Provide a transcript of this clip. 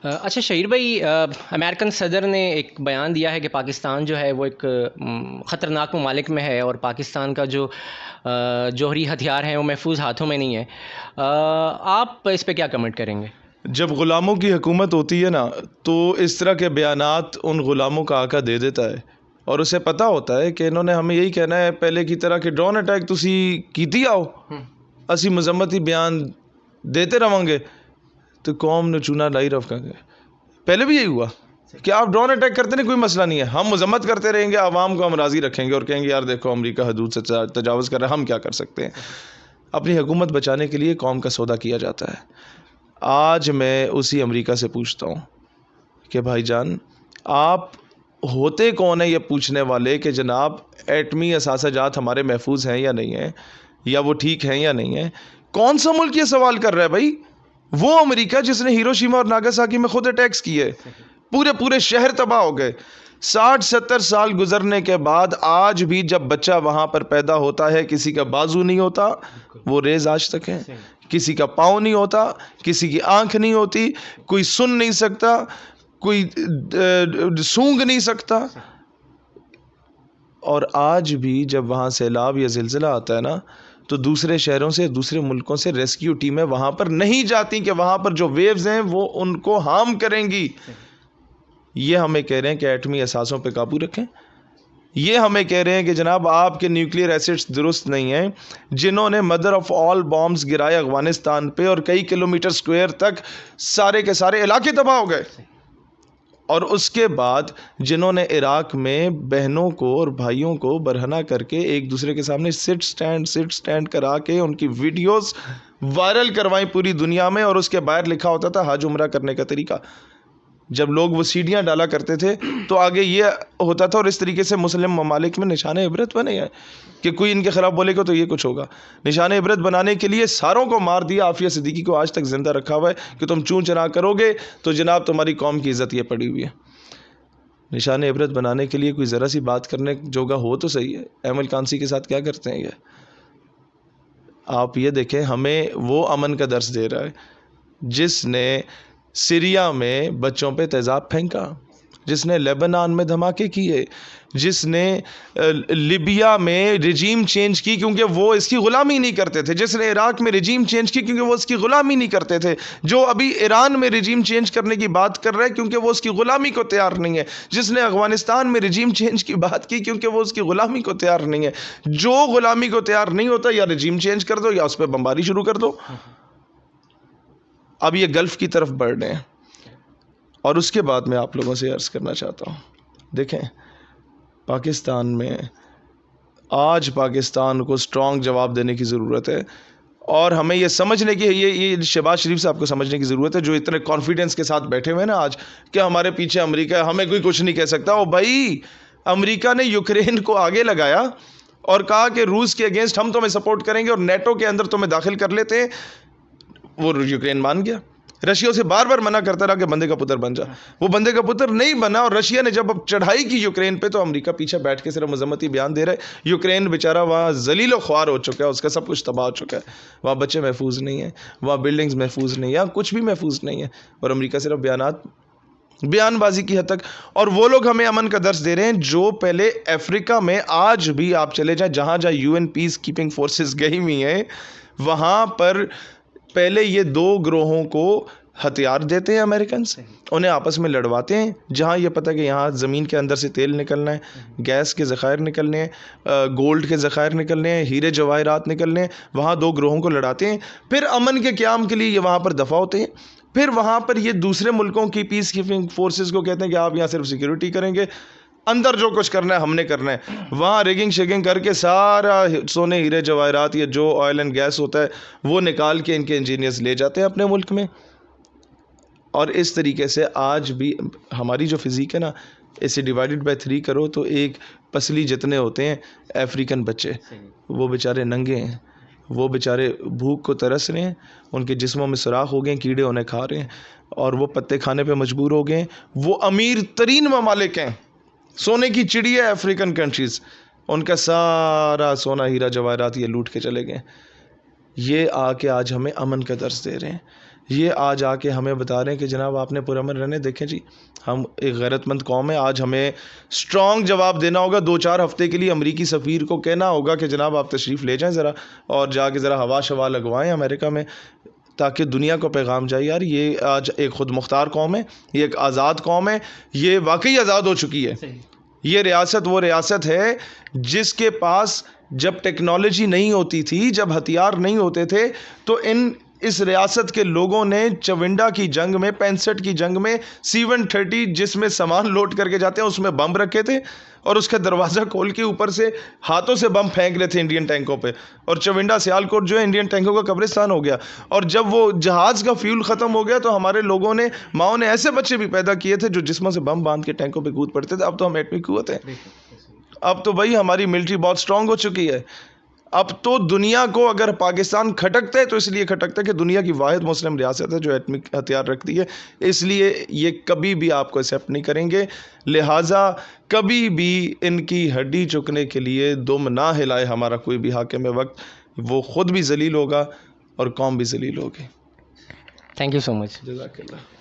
اچھا شہیر بھائی، امریکن صدر نے ایک بیان دیا ہے کہ پاکستان جو ہے وہ ایک خطرناک ممالک میں ہے اور پاکستان کا جو جوہری ہتھیار ہیں وہ محفوظ ہاتھوں میں نہیں ہے. آپ اس پہ کیا کمنٹ کریں گے؟ جب غلاموں کی حکومت ہوتی ہے نا تو اس طرح کے بیانات ان غلاموں کا آقا دے دیتا ہے، اور اسے پتہ ہوتا ہے کہ انہوں نے ہمیں یہی کہنا ہے پہلے کی طرح کہ ڈرون اٹیک تسی کیتی آؤ، اسی مذمتی بیان دیتے رہوں گے تو قوم نے چونا لائی رکھا گے. پہلے بھی یہی ہوا کہ آپ ڈرون اٹیک کرتے نہیں، کوئی مسئلہ نہیں ہے، ہم مذمت کرتے رہیں گے، عوام کو ہم راضی رکھیں گے اور کہیں گے یار دیکھو امریکہ حدود سے تجاوز کر رہا ہے، ہم کیا کر سکتے ہیں. اپنی حکومت بچانے کے لیے قوم کا سودا کیا جاتا ہے. آج میں اسی امریکہ سے پوچھتا ہوں کہ بھائی جان آپ ہوتے کون ہیں یہ پوچھنے والے کہ جناب ایٹمی اثاثہ جات ہمارے محفوظ ہیں یا نہیں ہیں، یا وہ ٹھیک ہیں یا نہیں ہیں؟ کون سا ملک یہ سوال کر رہا ہے بھائی؟ وہ امریکہ جس نے ہیروشیما اور ناگاساکی میں خود اٹیکس کیے، پورے شہر تباہ ہو گئے. 60-70 سال گزرنے کے بعد آج بھی جب بچہ وہاں پر پیدا ہوتا ہے کسی کا بازو نہیں ہوتا، وہ ریز آج تک ہے، کسی کا پاؤں نہیں ہوتا، کسی کی آنکھ نہیں ہوتی، کوئی سن نہیں سکتا، کوئی سونگ نہیں سکتا. اور آج بھی جب وہاں سیلاب یا زلزلہ آتا ہے نا تو دوسرے شہروں سے، دوسرے ملکوں سے ریسکیو ٹیمیں وہاں پر نہیں جاتی کہ وہاں پر جو ویوز ہیں وہ ان کو ہارم کریں گی. یہ ہمیں کہہ رہے ہیں کہ ایٹمی اثاثوں پہ قابو رکھیں. یہ ہمیں کہہ رہے ہیں کہ جناب آپ کے نیوکلیئر ایسٹس درست نہیں ہیں. جنہوں نے مدر آف آل بامز گرائے افغانستان پہ اور کئی کلومیٹر سکوئر تک سارے کے سارے علاقے تباہ ہو گئے، اور اس کے بعد جنہوں نے عراق میں بہنوں کو اور بھائیوں کو برہنہ کر کے ایک دوسرے کے سامنے سٹ سٹینڈ کرا کے ان کی ویڈیوز وائرل کروائیں پوری دنیا میں، اور اس کے باہر لکھا ہوتا تھا حج عمرہ کرنے کا طریقہ. جب لوگ وہ سیڑھیاں ڈالا کرتے تھے تو آگے یہ ہوتا تھا، اور اس طریقے سے مسلم ممالک میں نشان عبرت بنے ہیں کہ کوئی ان کے خلاف بولے گا تو یہ کچھ ہوگا. نشان عبرت بنانے کے لیے ساروں کو مار دیا. عافیہ صدیقی کو آج تک زندہ رکھا ہوا ہے کہ تم چون چرا کرو گے تو جناب تمہاری قوم کی عزت یہ پڑی ہوئی ہے. نشان عبرت بنانے کے لیے کوئی ذرا سی بات کرنے جوگا ہو تو صحیح ہے. ایمل کانسی کے ساتھ کیا کرتے ہیں یہ؟ آپ یہ دیکھیں، ہمیں وہ امن کا درس دے رہا ہے جس نے سیریا میں بچوں پہ تیزاب پھینکا، جس نے لیبنان میں دھماکے کیے، جس نے لیبیا میں رجیم چینج کی کیونکہ وہ اس کی غلامی نہیں کرتے تھے، جس نے عراق میں رجیم چینج کی کیونکہ وہ اس کی غلامی نہیں کرتے تھے، جو ابھی ایران میں رجیم چینج کرنے کی بات کر رہے ہیں کیونکہ وہ اس کی غلامی کو تیار نہیں ہے، جس نے افغانستان میں رجیم چینج کی بات کی کیونکہ وہ اس کی غلامی کو تیار نہیں ہے. جو غلامی کو تیار نہیں ہوتا یا رجیم چینج کر دو یا اس پہ بمباری شروع کر دو. اب یہ گلف کی طرف بڑھ رہے ہیں. اور اس کے بعد میں آپ لوگوں سے عرض کرنا چاہتا ہوں، دیکھیں پاکستان میں آج پاکستان کو سٹرونگ جواب دینے کی ضرورت ہے، اور ہمیں یہ سمجھنے کی یہ شہباز شریف صاحب کو سمجھنے کی ضرورت ہے جو اتنے کانفیڈنس کے ساتھ بیٹھے ہوئے ہیں نا آج کہ ہمارے پیچھے امریکہ ہے، ہمیں کوئی کچھ نہیں کہہ سکتا. او بھائی، امریکہ نے یوکرین کو آگے لگایا اور کہا کہ روس کے اگینسٹ ہم تمہیں سپورٹ کریں گے اور نیٹو کے اندر تمہیں داخل کر لیتے ہیں. وہ یوکرین مان گیا. رشیا سے بار بار منع کرتا رہا کہ بندے کا پتر بن جا، وہ بندے کا پتر نہیں بنا. اور رشیا نے جب اب چڑھائی کی یوکرین پہ تو امریکہ پیچھے بیٹھ کے صرف مذمتی بیان دے رہا ہے. یوکرین بیچارہ وہاں ذلیل و خوار ہو چکا ہے، اس کا سب کچھ تباہ ہو چکا ہے. وہاں بچے محفوظ نہیں ہیں، وہاں بلڈنگز محفوظ نہیں ہیں، کچھ بھی محفوظ نہیں ہے، اور امریکہ صرف بیان بازی کی حد تک. اور وہ لوگ ہمیں امن کا درس دے رہے ہیں جو پہلے افریقہ میں، آج بھی آپ چلے جائیں جہاں U N peacekeeping forces گئی ہوئی ہیں، وہاں پر پہلے یہ دو گروہوں کو ہتھیار دیتے ہیں امریکنز، انہیں آپس میں لڑواتے ہیں. جہاں یہ پتہ کہ یہاں زمین کے اندر سے تیل نکلنا ہے، گیس کے ذخائر نکلنے ہیں، گولڈ کے ذخائر نکلنے ہیں، ہیرے جواہرات نکلنے ہیں، وہاں دو گروہوں کو لڑاتے ہیں. پھر امن کے قیام کے لیے یہ وہاں پر دفع ہوتے ہیں. پھر وہاں پر یہ دوسرے ملکوں کی پیس کیپنگ فورسز کو کہتے ہیں کہ آپ یہاں صرف سیکیورٹی کریں گے، اندر جو کچھ کرنا ہے ہم نے کرنا ہے. وہاں ریگنگ شیگنگ کر کے سارا سونے ہیرے جواہرات یا جو آئل اینڈ گیس ہوتا ہے وہ نکال کے ان کے انجینئرز لے جاتے ہیں اپنے ملک میں. اور اس طریقے سے آج بھی ہماری جو فزیک ہے نا، اسے ڈیوائڈڈ بائی 3 کرو تو ایک پسلی جتنے ہوتے ہیں افریقن بچے، وہ بیچارے ننگے ہیں، وہ بیچارے بھوک کو ترس رہے ہیں، ان کے جسموں میں سوراخ ہو گئے ہیں، کیڑے انہیں کھا رہے ہیں، اور وہ پتے کھانے پہ مجبور ہو گئے ہیں. وہ امیر ترین ممالک ہیں، سونے کی چڑی ہے افریقن کنٹریز، ان کا سارا سونا ہیرا جواہرات یہ لوٹ کے چلے گئے. یہ آ کے آج ہمیں امن کا درس دے رہے ہیں. یہ آج آ کے ہمیں بتا رہے ہیں کہ جناب آپ نے پرامن رہنے. دیکھیں جی ہم ایک غیرت مند قوم ہے, آج ہمیں اسٹرانگ جواب دینا ہوگا. 2-4 ہفتے کے لیے امریکی سفیر کو کہنا ہوگا کہ جناب آپ تشریف لے جائیں ذرا, اور جا کے ذرا ہوا شوا لگوائیں امریکہ میں, تاکہ دنیا کو پیغام جائے یار یہ آج ایک خود مختار قوم ہے, یہ ایک آزاد قوم ہے, یہ واقعی آزاد ہو چکی ہے. یہ ریاست وہ ریاست ہے جس کے پاس جب ٹیکنالوجی نہیں ہوتی تھی, جب ہتھیار نہیں ہوتے تھے, تو اس ریاست کے لوگوں نے چونڈا کی جنگ میں, 65 کی جنگ میں C-130 جس میں سامان لوڈ کر کے جاتے ہیں اس میں بم رکھے تھے, اور اس کا دروازہ کھول کے اوپر سے ہاتھوں سے بم پھینک رہے تھے انڈین ٹینکوں پہ, اور چونڈا سیالکوٹ جو ہے انڈین ٹینکوں کا قبرستان ہو گیا. اور جب وہ جہاز کا فیول ختم ہو گیا تو ہمارے لوگوں نے, ماؤں نے ایسے بچے بھی پیدا کیے تھے جو جسموں سے بم باندھ کے ٹینکوں پہ کود پڑتے تھے. اب تو ہم ایٹمی قوت ہیں, اب تو بھائی ہماری ملٹری بہت اسٹرانگ ہو چکی ہے. اب تو دنیا کو اگر پاکستان کھٹکتا ہے تو اس لیے کھٹکتا ہے کہ دنیا کی واحد مسلم ریاست ہے جو ایٹمک ہتھیار رکھتی ہے, اس لیے یہ کبھی بھی آپ کو ایکسیپٹ نہیں کریں گے. لہٰذا کبھی بھی ان کی ہڈی چکنے کے لیے دم نہ ہلائے ہمارا کوئی بھی حاکم وقت, وہ خود بھی ذلیل ہوگا اور قوم بھی ذلیل ہوگی. تھینک یو سو مچ. جزاک اللہ.